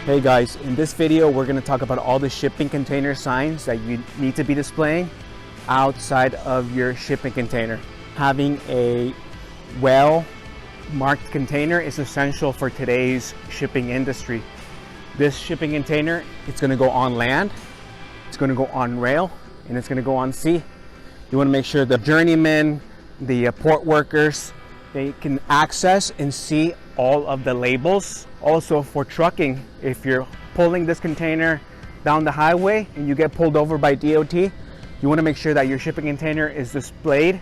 Hey guys, in this video we're going to talk about all the shipping container signs that you need to be displaying outside of your shipping container. Having a well-marked container is essential for today's shipping industry. This shipping container, it's going to go on land, it's going to go on rail, and it's going to go on sea. You want to make sure the journeymen, the port workers, they can access and see all of the labels. Also for trucking, if you're pulling this container down the highway and you get pulled over by DOT, you want to make sure that your shipping container is displayed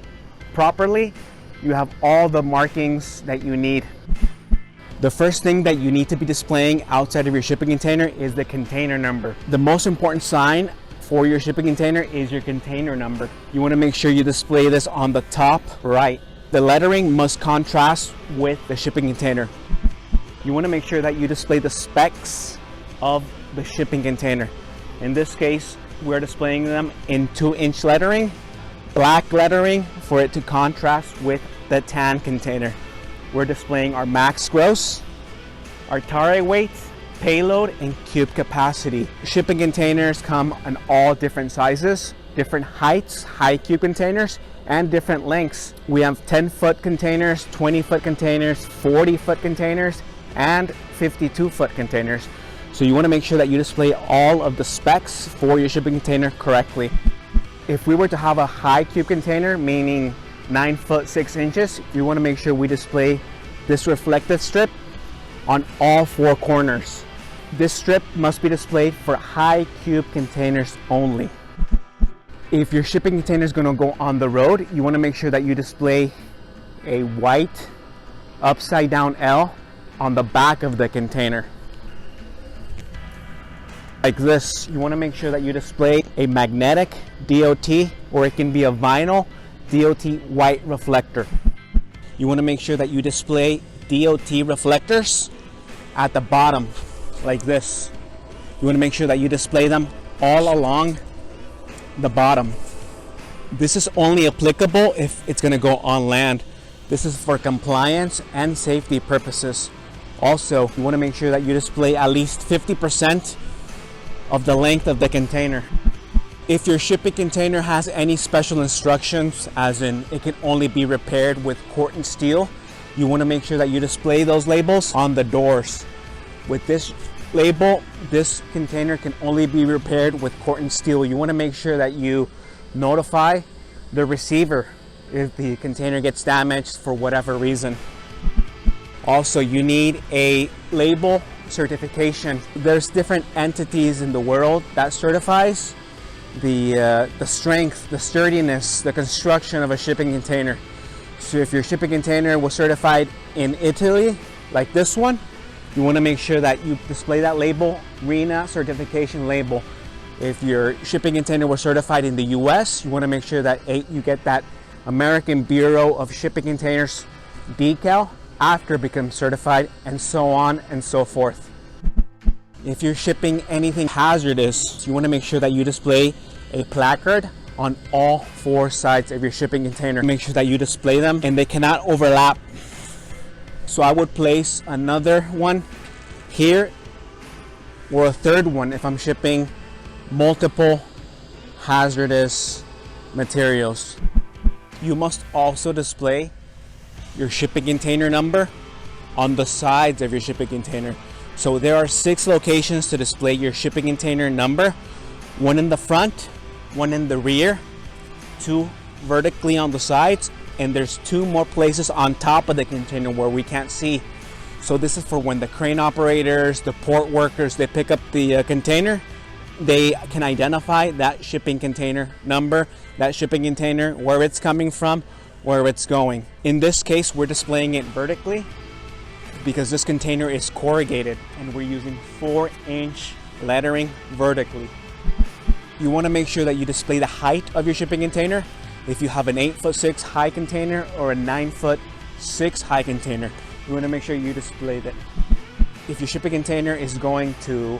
properly. You have all the markings that you need. The first thing that you need to be displaying outside of your shipping container is the container number. The most important sign for your shipping container is your container number. You want to make sure you display this on the top right. The lettering must contrast with the shipping container. You want to make sure that you display the specs of the shipping container. In this case, we're displaying them in 2-inch lettering, black lettering for it to contrast with the tan container. We're displaying our max gross, our tare weight, payload, and cube capacity. Shipping containers come in all different sizes, different heights, high cube containers, and different lengths. We have 10-foot containers, 20-foot containers, 40-foot containers, and 52-foot containers. So you want to make sure that you display all of the specs for your shipping container correctly. If we were to have a high cube container, meaning 9 foot 6 inches, you want to make sure we display this reflective strip on all 4 corners. This strip must be displayed for high cube containers only. If your shipping container is going to go on the road, you want to make sure that you display a white upside down L on the back of the container. Like this. You want to make sure that you display a magnetic DOT, or it can be a vinyl DOT white reflector. You want to make sure that you display DOT reflectors at the bottom like this. You want to make sure that you display them all along the bottom. This is only applicable if it's going to go on land. This is for compliance and safety purposes. Also, you want to make sure that you display at least 50% of the length of the container. If your shipping container has any special instructions, as in it can only be repaired with Corten steel, you want to make sure that you display those labels on the doors. With this label, this container can only be repaired with Corten steel. You want to make sure that you notify the receiver if the container gets damaged for whatever reason. Also, you need a label certification. There's different entities in the world that certifies the strength, the sturdiness, the construction of a shipping container. So if your shipping container was certified in Italy, like this one, you want to make sure that you display that label, RINA certification label. If your shipping container was certified in the US, you want to make sure that you get that American Bureau of Shipping Containers decal after it becomes certified, and so on and so forth. If you're shipping anything hazardous, you want to make sure that you display a placard on all 4 sides of your shipping container. Make sure that you display them and they cannot overlap. So I would place another one here, or a third one if I'm shipping multiple hazardous materials. You must also display your shipping container number on the sides of your shipping container. So there are 6 locations to display your shipping container number. 1 in the front, 1 in the rear, 2 vertically on the sides, and there's 2 more places on top of the container where we can't see. So this is for when the crane operators, the port workers, they pick up the container, they can identify that shipping container number, that shipping container, where it's coming from, where it's going. In this case, we're displaying it vertically because this container is corrugated and we're using 4-inch lettering vertically. You want to make sure that you display the height of your shipping container. If you have an 8 foot 6 high container or a 9 foot 6 high container, you want to make sure you display that. If your shipping container is going to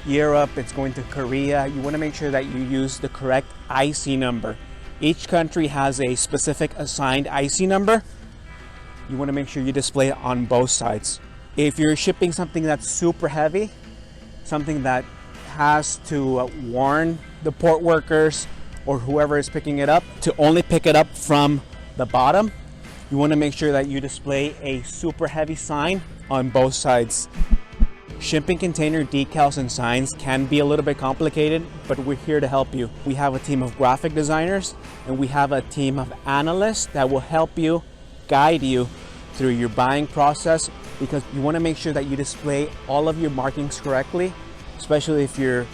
Europe, it's going to Korea, you want to make sure that you use the correct IC number. Each country has a specific assigned IC number. You want to make sure you display it on both sides. If you're shipping something that's super heavy, something that has to warn the port workers or whoever is picking it up to only pick it up from the bottom. You want to make sure that you display a super heavy sign on both sides. Shipping container decals and signs can be a little bit complicated, but we're here to help you. We have a team of graphic designers and we have a team of analysts that will help you, guide you through your buying process, because you want to make sure that you display all of your markings correctly, especially if you're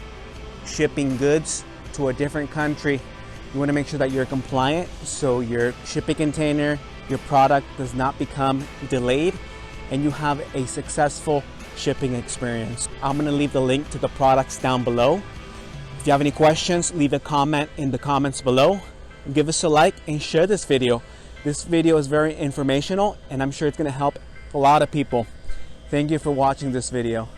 shipping goods to a different country. You want to make sure that you're compliant so your shipping container, your product does not become delayed and you have a successful shipping experience. I'm going to leave the link to the products down below. If you have any questions, leave a comment in the comments below. Give us a like and share this video. This video is very informational and I'm sure it's going to help a lot of people. Thank you for watching this video.